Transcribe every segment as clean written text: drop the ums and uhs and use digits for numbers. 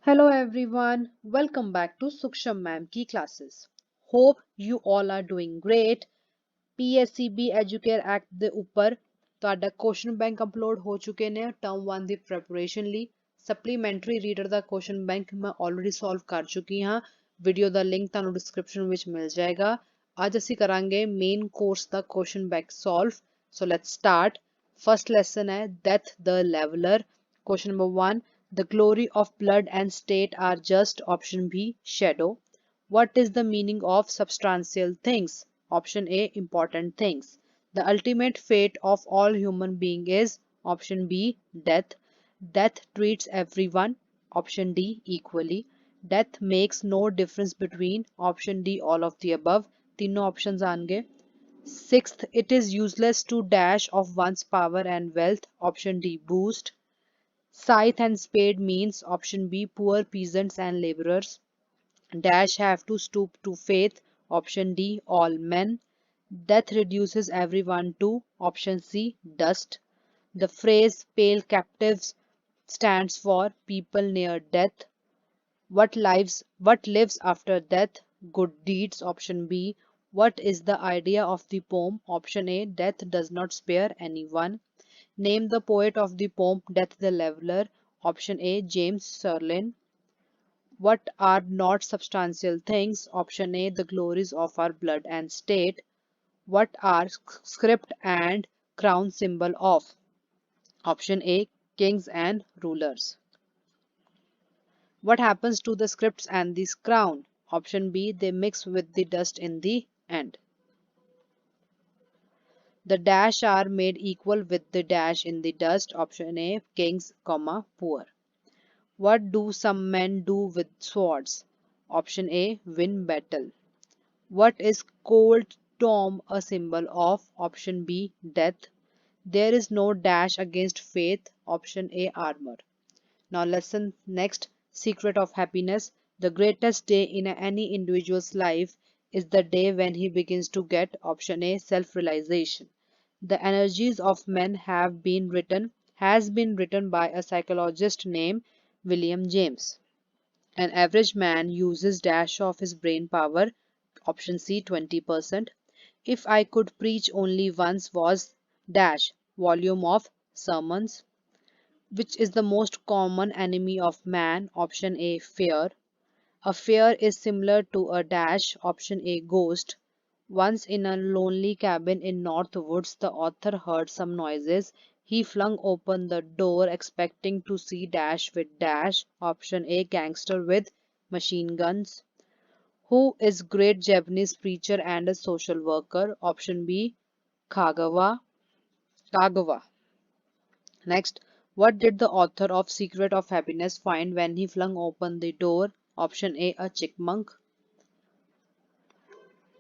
Hello everyone, welcome back to Suksham Ma'am की classes. Hope you all are doing great. PSCB Educare Act ਦੇ ਉੱਪਰ ਤੁਹਾਡਾ question bank upload ਹੋ ਚੁੱਕੇ ਨੇ ਟਰਮ 1 ਦੀ ਪ੍ਰੈਪਰੇਸ਼ਨ ਲਈ ਸਪਲੀਮੈਂਟਰੀ ਰੀਡਰ ਦਾ ਕੁਐਸਚਨ ਬੈਂਕ ਮੈਂ ਆਲਰੇਡੀ ਸੋਲਵ ਕਰ ਚੁੱਕੀ ਹਾਂ ਵੀਡੀਓ ਦਾ ਲਿੰਕ ਤੁਹਾਨੂੰ ਡਿਸਕ੍ਰਿਪਸ਼ਨ ਵਿੱਚ ਮਿਲ ਜਾਏਗਾ ਅੱਜ ਅਸੀਂ ਕਰਾਂਗੇ main course the question bank solve so let's start first lesson ਹੈ death the leveller question number 1 the glory of blood and state are just option B shadow what is the meaning of substantial things option A important things the ultimate fate of all human being is option B death death treats everyone option D equally death makes no difference between option D all of the above तीनों options आएंगे sixth it is useless to dash of one's power and wealth option D boost Scythe and spade means option B poor peasants and laborers. Dash have to stoop to faith option D all men. Death reduces everyone to option C dust. The phrase pale captives stands for people near death. What lives after death? Good deeds option B. What is the idea of the poem? Option A death does not spare anyone. Name the poet of the poem Death the Leveler. Option A James Serlin. What are not substantial things? Option A the glories of our blood and state. What are script and crown symbol of? Option A kings and rulers. What happens to the scripts and this crown? Option B they mix with the dust in the end. The dash are made equal with the dash in the dust. Option A kings, comma, poor. What do some men do with swords? Option A win battle. What is cold tomb a symbol of? Option B death. There is no dash against faith. Option A armor. Now lesson next secret of happiness. The greatest day in any individual's life is the day when he begins to get option A self-realization. The energies of men has been written by a psychologist named William James. An average man uses dash of his brain power option C 20%. If I could preach only once was dash volume of sermons. Which is the most common enemy of man? Option A fear. A fear is similar to a dash. Option A ghost. Once in a lonely cabin in North Woods, the author heard some noises. He flung open the door expecting to see dash with dash. Option A gangster with machine guns. Who is great Japanese preacher and a social worker? Option B Kagawa. Kagawa. Next, what did the author of Secret of Happiness find when he flung open the door? Option A a chipmunk.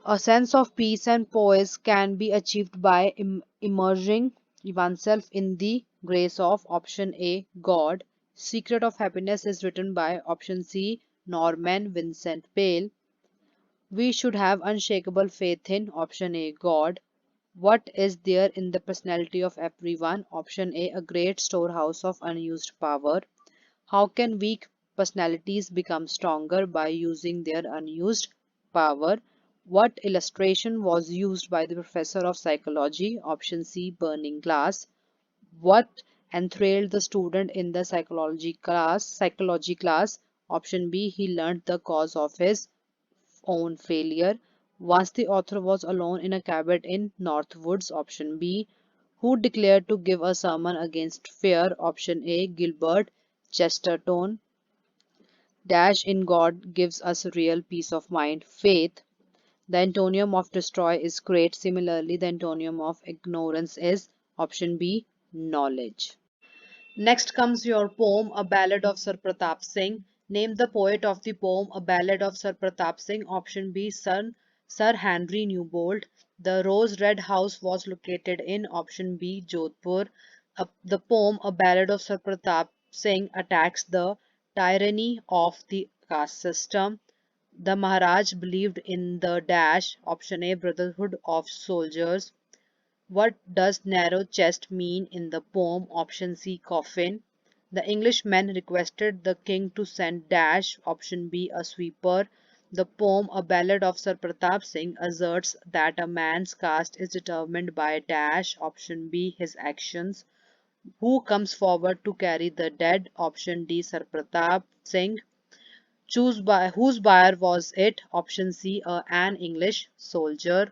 A sense of peace and poise can be achieved by immersing oneself in the grace of option A God. Secret of Happiness is written by option C Norman Vincent Peale. We should have unshakable faith in option A God. What is there in the personality of everyone? Option A a great storehouse of unused power. How can weak personalities become stronger by using their unused power? What illustration was used by the professor of psychology? Option C burning glass. What enthralled the student in the psychology class? Option B he learned the cause of his own failure. Once the author was alone in a cabin in Northwoods. Option B who declared to give a sermon against fear. Option A Gilbert Chesterton. Dash in God gives us real peace of mind, faith. The antonym of destroy is create. Similarly, the antonym of ignorance is option B, knowledge. Next comes your poem, A Ballad of Sir Pratap Singh. Name the poet of the poem, A Ballad of Sir Pratap Singh. Option B, Sir Henry Newbold. The Rose Red House was located in option B, Jodhpur. The poem, A Ballad of Sir Pratap Singh, attacks the tyranny of the caste system. The Maharaj believed in the dash, option A, brotherhood of soldiers. What does narrow chest mean in the poem? Option C, coffin. The Englishmen requested the king to send dash option B a sweeper. The poem A Ballad of Sir Pratap Singh asserts that a man's caste is determined by dash option B his actions. Who comes forward to carry the dead option D Sir Pratap Singh. Choose by whose buyer was it option C an English soldier.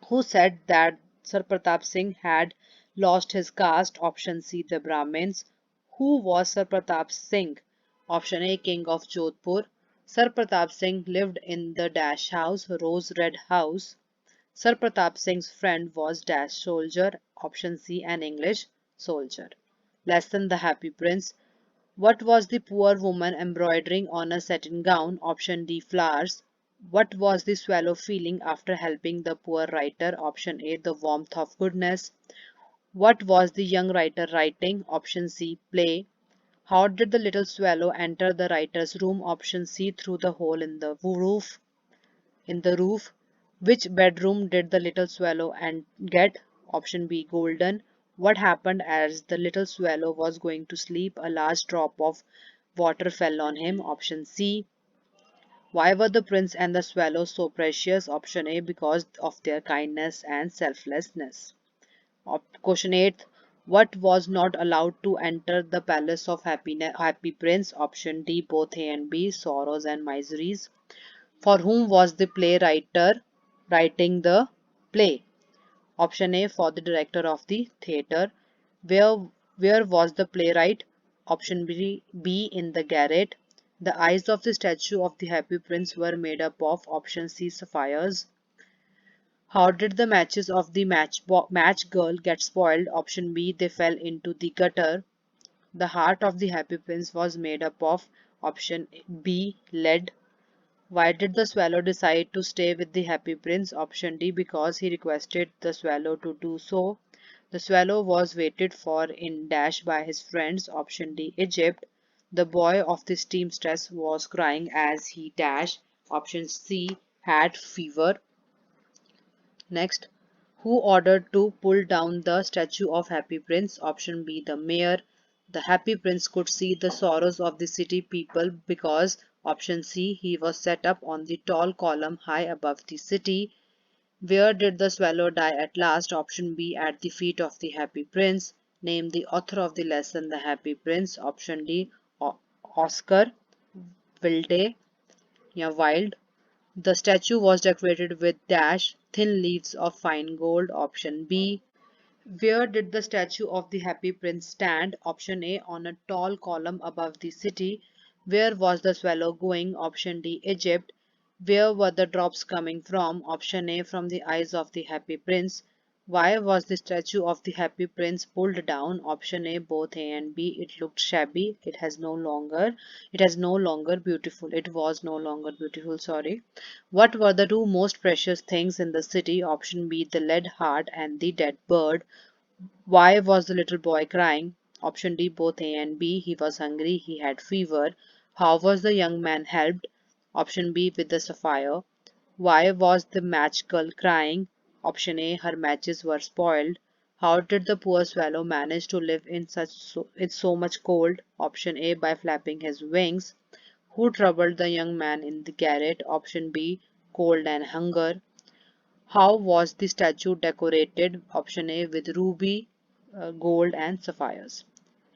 Who said that Sir Pratap Singh had lost his caste? Option C, the Brahmins. Who was Sir Pratap Singh? Option A, King of Jodhpur. Sir Pratap Singh lived in the Dash House, Rose Red House. Sir Pratap Singh's friend was Dash soldier. Option C, an English soldier. Lesson The Happy Prince. What was the poor woman embroidering on a satin gown? Option D, flowers. What was the swallow feeling after helping the poor writer? Option A, the warmth of goodness. What was the young writer writing? Option C, play. How did the little swallow enter the writer's room? Option C, through the hole in the roof. Which bedroom did the little swallow and get? Option B, golden. What happened as the little swallow was going to sleep? A large drop of water fell on him. Option C. Why were the prince and the swallow so precious? Option A, because of their kindness and selflessness. Question 8. What was not allowed to enter the palace of Happy Prince? Option D, both A and B, sorrows and miseries. For whom was the playwright writing the play? Option A, for the director of the theatre. Where, where was the playwright? Option B, in the garret. The eyes of the statue of the Happy Prince were made up of option C, sapphires. How did the matches of the match girl get spoiled? Option B, they fell into the gutter. The heart of the Happy Prince was made up of option B, lead. Why did the swallow decide to stay with the Happy Prince? Option D, because he requested the swallow to do so. The swallow was waited for in dash by his friends. Option D, Egypt. The boy of the steamstress was crying as he dashed. Option C, had fever. Next, who ordered to pull down the statue of Happy Prince? Option B, the mayor. The Happy Prince could see the sorrows of the city people because option C, he was set up on the tall column high above the city. Where did the swallow die at last? Option B, at the feet of the Happy Prince. Name the author of the lesson The Happy Prince. Option D, Oscar Wilde. Yeah, Wilde. The statue was decorated with dash thin leaves of fine gold. Option B. Where did the statue of the Happy Prince stand? Option A, on a tall column above the city. Where was the swallow going? Option D, Egypt. Where were the drops coming from? Option A, from the eyes of the Happy Prince. Why was the statue of the Happy Prince pulled down? Option A, both A and B. It looked shabby. It has no longer beautiful. It was no longer beautiful, sorry. What were the two most precious things in the city? Option B, the lead heart and the dead bird. Why was the little boy crying? Option D, both A and B. He was hungry, he had fever. How was the young man helped? Option B, with the sapphire. Why was the match girl crying? Option A, her matches were spoiled. How did the poor swallow manage to live in so much cold? Option A, by flapping his wings. Who troubled the young man in the garret? Option B, cold and hunger. How was the statue decorated? Option A, with ruby, gold and sapphires.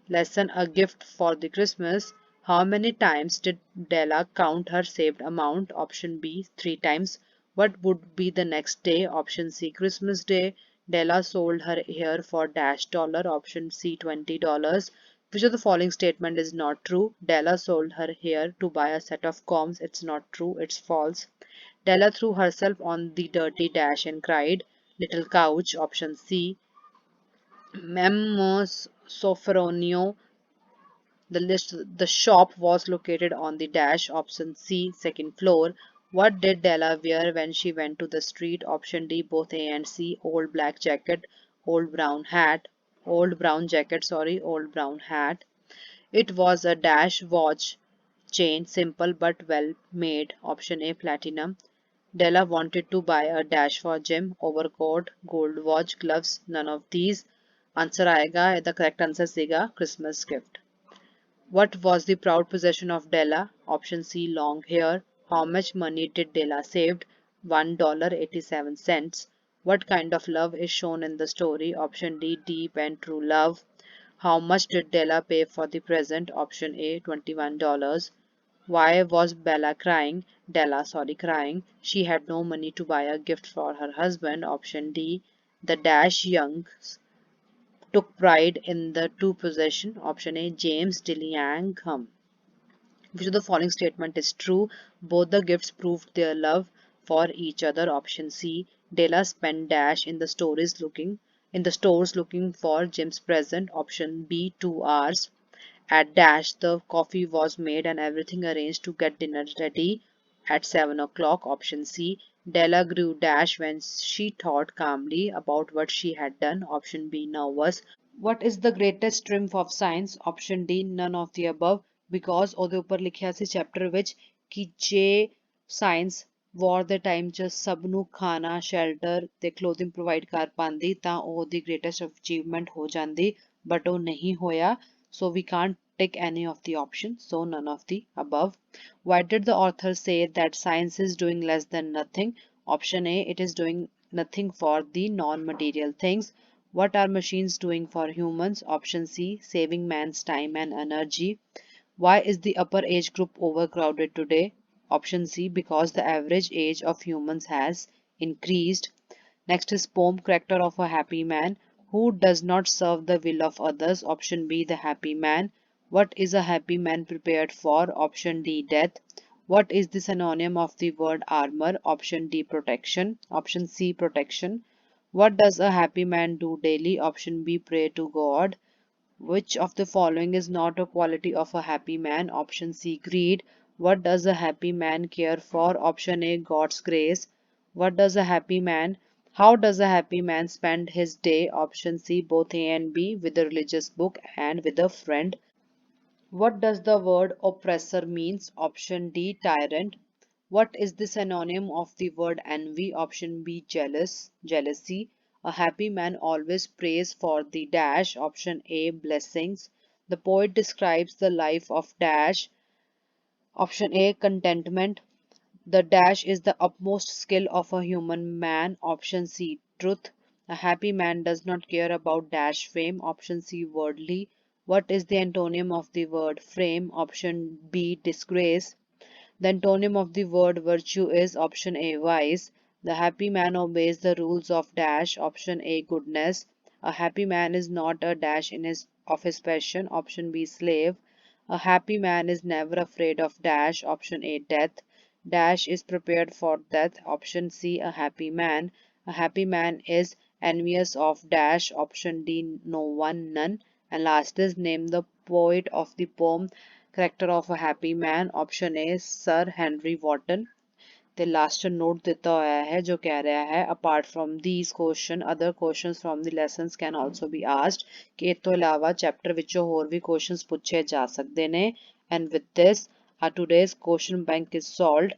Lesson A gift for the Christmas. How many times did Della count her saved amount? Option B, 3 times. What would be the next day? Option C, Christmas Day. Della sold her hair for dash dollar. Option C, $20. Which of the following statement is not true? Della sold her hair to buy a set of combs. It's not true, it's false. Della threw herself on the dirty dash and cried. Little couch. Option C. Memos Sofronio. The shop was located on the dash. Option C. Second floor. What did Della wear when she went to the street? Option D. Both A and C. Old black jacket, old brown hat. Old brown jacket, sorry, old brown hat. It was a dash watch chain, simple but well made. Option A, platinum. Della wanted to buy a dash for Jim, overcoat, gold watch, gloves, none of these. Answer आएगा, the correct answer सीगा Christmas gift. What was the proud possession of Della? Option C, long hair. How much money did Della saved? $1.87. What kind of love is shown in the story? Option D, deep and true love. How much did Della pay for the present? Option A, $21. Why was Della, crying? She had no money to buy a gift for her husband. Option D, the dash youngs took pride in the two possession. Option A, James Dillingham. Which of the following statement is true? Both the gifts proved their love for each other. Option C. Della spent dash in the stores looking for Jim's present. Option B. 2 hours. At dash, the coffee was made and everything arranged to get dinner ready at 7 o'clock. Option C. Della grew dash when she thought calmly about what she had done. Option B. Nervous. What is the greatest triumph of science? Option D, none of the above, because ਉਹਦੇ ਉੱਪਰ ਲਿਖਿਆ ਸੀ chapter ਵਿੱਚ ਕਿ ਜੇ science ਵਾਰ ਦੇ time 'ਚ ਸਭ ਨੂੰ ਖਾਣਾ ਸ਼ੈਲਟਰ ਤੇ ਕਲੋਥਿੰਗ ਪ੍ਰੋਵਾਈਡ ਕਰ ਪਾਉਂਦੀ ਤਾਂ ਉਹ ਉਹਦੀ ਗ੍ਰੇਟੈਸਟ ਅਚੀਵਮੈਂਟ ਹੋ ਜਾਂਦੀ ਬਟ ਉਹ ਨਹੀਂ ਹੋਇਆ so we can't take any of the options, so none of the above. Why did the author say that science is doing less than nothing? Option A, it is doing nothing for the non-material things. What are machines doing for humans? Option C, saving man's time and energy. Why is the upper age group overcrowded today? Option C, because the average age of humans has increased. Next is poem Character of a Happy Man. Who does not serve the will of others? Option B, the happy man. What is a happy man prepared for? Option D, death. What is the synonym of the word armor? Option D, protection. Option C, protection. What does a happy man do daily? Option B, pray to God. Which of the following is not a quality of a happy man? Option C, greed. What does a happy man care for? Option A, God's grace. What does a happy man How does a happy man spend his day? Option C, both A and B, with a religious book and with a friend. What does the word oppressor means? Option D, tyrant. What is the synonym of the word envy? Option B, jealousy. A happy man always prays for the dash. Option A, blessings. The poet describes the life of dash. Option A, contentment. The dash is the utmost skill of a human man. Option C, truth. A happy man does not care about dash fame. Option C, worldly. What is the antonym of the word frame? Option B, disgrace. The antonym of the word virtue is option A, wise. The happy man obeys the rules of dash. Option A, goodness. A happy man is not a dash in his passion. Option B, slave. A happy man is never afraid of dash. Option A, death. Dash is prepared for death. Option C, a happy man. A happy man is envious of dash. Option D, no one, none. And last is name the poet of the poem Character of a Happy Man. Option A, Sir Henry Wotton. ਤੇ last note ਦਿੱਤਾ ਹੋਇਆ ਹੈ ਜੋ ਕਹਿ ਰਿਹਾ ਹੈ apart from these question other questions from the lessons can also be asked ਕਿ ਇਸ ਤੋਂ ਇਲਾਵਾ ਚੈਪਟਰ ਵਿੱਚੋਂ ਹੋਰ ਵੀ questions ਪੁੱਛੇ ਜਾ ਸਕਦੇ ਨੇ and with this our today's question bank is solved.